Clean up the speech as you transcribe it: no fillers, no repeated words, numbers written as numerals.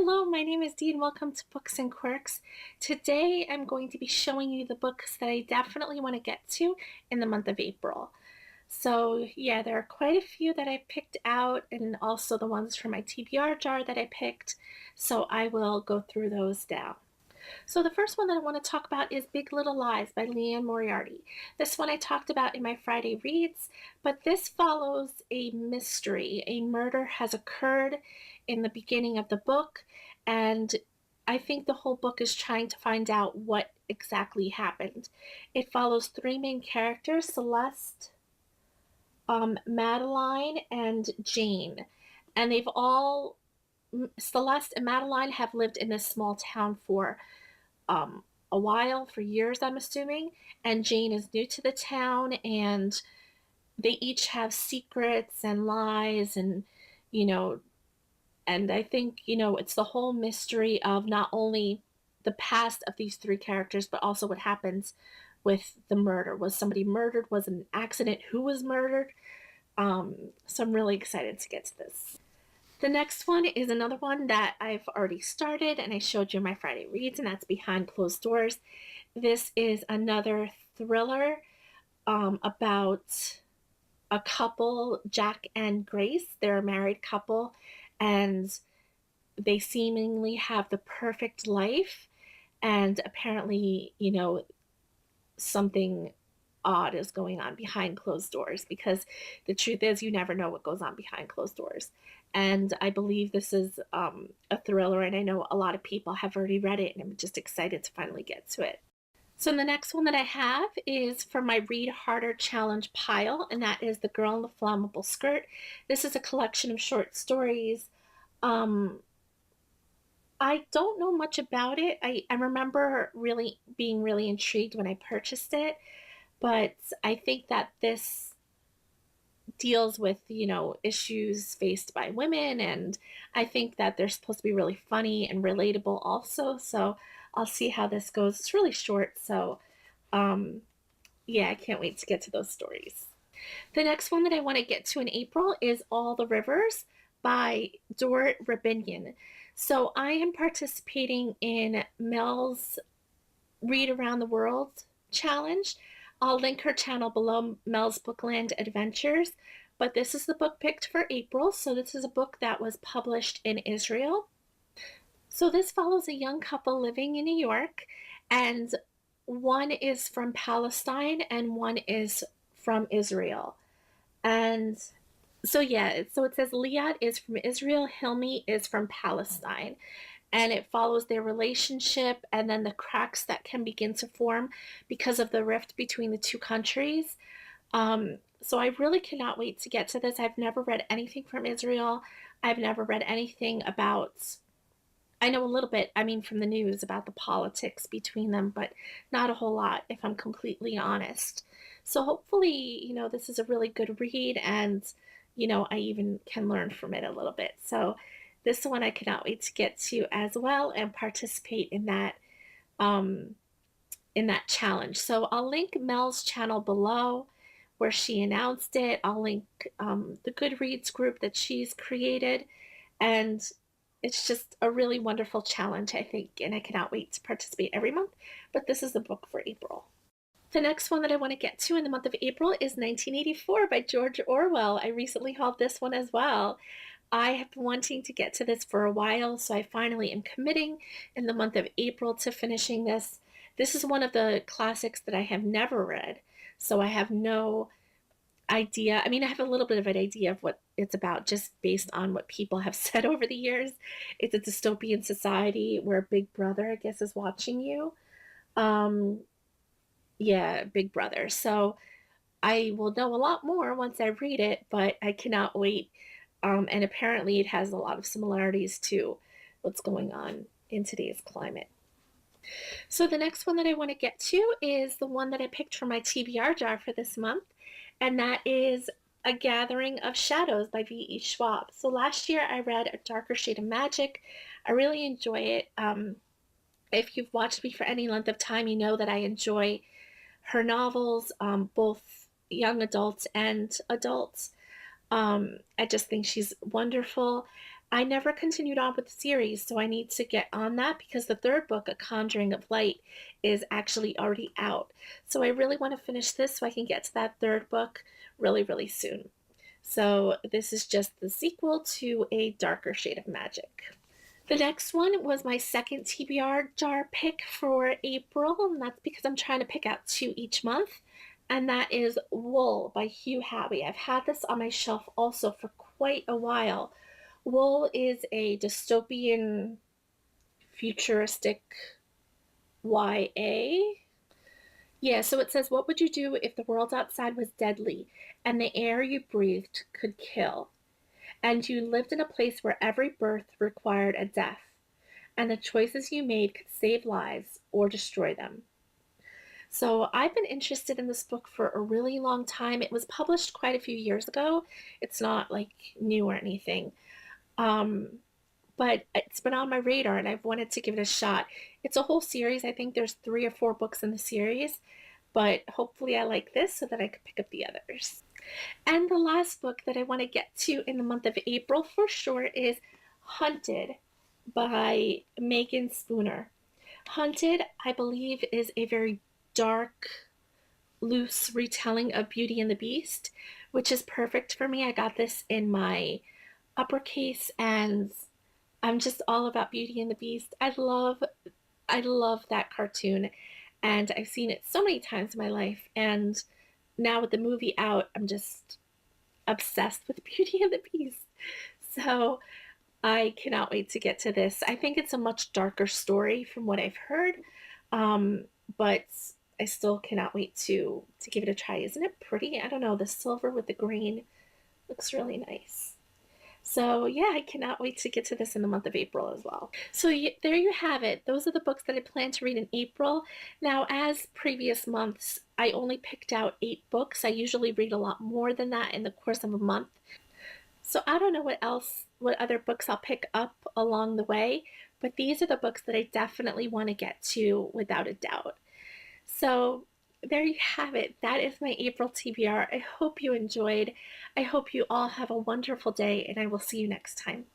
Hello, my name is Dee and welcome to Books and Quirks. Today I'm going to be showing you the books that I definitely want to get to in the month of April. So yeah, there are quite a few that I picked out and also the ones from my TBR jar that I picked. So I will go through those now. So the first one that I want to talk about is Big Little Lies by Leanne Moriarty. This one I talked about in my Friday reads, but this follows a mystery. A murder has occurred in the beginning of the book, and I think the whole book is trying to find out what exactly happened. It follows three main characters, Celeste, Madeline, and Jane. And Celeste and Madeline have lived in this small town for a while, for years, I'm assuming. And Jane is new to the town, and they each have secrets and lies, you know, and I think, it's the whole mystery of not only the past of these three characters, but also what happens with the murder. Was somebody murdered? Was it an accident? Who was murdered? So I'm really excited to get to this. The next one is another one that I've already started and I showed you in my Friday reads, and that's Behind Closed Doors. This is another thriller about a couple, Jack and Grace. They're a married couple and they seemingly have the perfect life. And apparently, something odd is going on behind closed doors, because the truth is you never know what goes on behind closed doors. And I believe this is a thriller, and I know a lot of people have already read it, and I'm just excited to finally get to it. So the next one that I have is from my Read Harder Challenge pile, and that is The Girl in the Flammable Skirt. This is a collection of short stories. um, I don't know much about it. I remember really being really intrigued when I purchased it, but I think that this deals with, issues faced by women, and I think that they're supposed to be really funny and relatable also. So I'll see how this goes. It's really short, so um, yeah, I can't wait to get to those stories. The next one that I want to get to in April is All the Rivers by Dorit Rabinian. So I am participating in Mel's Read Around the World challenge. I'll link her channel below, Mel's Bookland Adventures. But this is the book picked for April. So this is a book that was published in Israel. So this follows a young couple living in New York, and one is from Palestine and one is from Israel. And so it says Liat is from Israel, Hilmi is from Palestine, and it follows their relationship and then the cracks that can begin to form because of the rift between the two countries. So I really cannot wait to get to this. I've never read anything from Israel. I've never read anything about, I know a little bit, I mean, from the news about the politics between them, but not a whole lot, if I'm completely honest. So hopefully, this is a really good read, and, I even can learn from it a little bit. So this one I cannot wait to get to as well and participate um, in that challenge. So I'll link Mel's channel below where she announced it. I'll link the Goodreads group that she's created, and it's just a really wonderful challenge, I think, and I cannot wait to participate every month. But this is the book for April. The next one that I want to get to in the month of April is 1984 by George Orwell. I recently hauled this one as well. I have been wanting to get to this for a while, so I finally am committing in the month of April to finishing this. This is one of the classics that I have never read, so I have no idea. I mean, I have a little bit of an idea of what it's about just based on what people have said over the years. It's a dystopian society where Big Brother, I guess, is watching you. Um, yeah, Big Brother. So I will know a lot more once I read it, but I cannot wait. And apparently, it has a lot of similarities to what's going on in today's climate. So the next one that I want to get to is the one that I picked for my TBR jar for this month, and that is A Gathering of Shadows by V.E. Schwab. So last year I read A Darker Shade of Magic. I really enjoy it. If you've watched me for any length of time, you know that I enjoy her novels, both young adults and adults. I just think she's wonderful. I never continued on with the series, so I need to get on that because the third book, A Conjuring of Light, is actually already out. So I really want to finish this so I can get to that third book really, really soon. So this is just the sequel to A Darker Shade of Magic. The next one was my second TBR jar pick for April, and that's because I'm trying to pick out two each month. And that is Wool by Hugh Howey. I've had this on my shelf also for quite a while. Wool is a dystopian, futuristic YA. Yeah, so it says, what would you do if the world outside was deadly and the air you breathed could kill? And you lived in a place where every birth required a death, and the choices you made could save lives or destroy them. So I've been interested in this book for a really long time. It was published quite a few years ago. It's not like new or anything. Um, but it's been on my radar and I've wanted to give it a shot. It's a whole series. I think there's 3 or 4 books in the series, but hopefully I like this so that I could pick up the others. And the last book that I want to get to in the month of April for sure is Hunted by Megan Spooner. Hunted, I believe, is a very dark, loose retelling of Beauty and the Beast, which is perfect for me. I got this in my uppercase and I'm just all about Beauty and the Beast. I love that cartoon and I've seen it so many times in my life, and now with the movie out, I'm just obsessed with Beauty and the Beast. So I cannot wait to get to this. I think it's a much darker story from what I've heard, um, but I still cannot wait to give it a try. Isn't it pretty? I don't know. The silver with the green looks really nice. So yeah, I cannot wait to get to this in the month of April as well. So there you have it. Those are the books that I plan to read in April. Now, as previous months, I only picked out 8 books. I usually read a lot more than that in the course of a month. So I don't know what other books I'll pick up along the way, but these are the books that I definitely want to get to without a doubt. So there you have it. That is my April TBR. I hope you enjoyed. I hope you all have a wonderful day, and I will see you next time.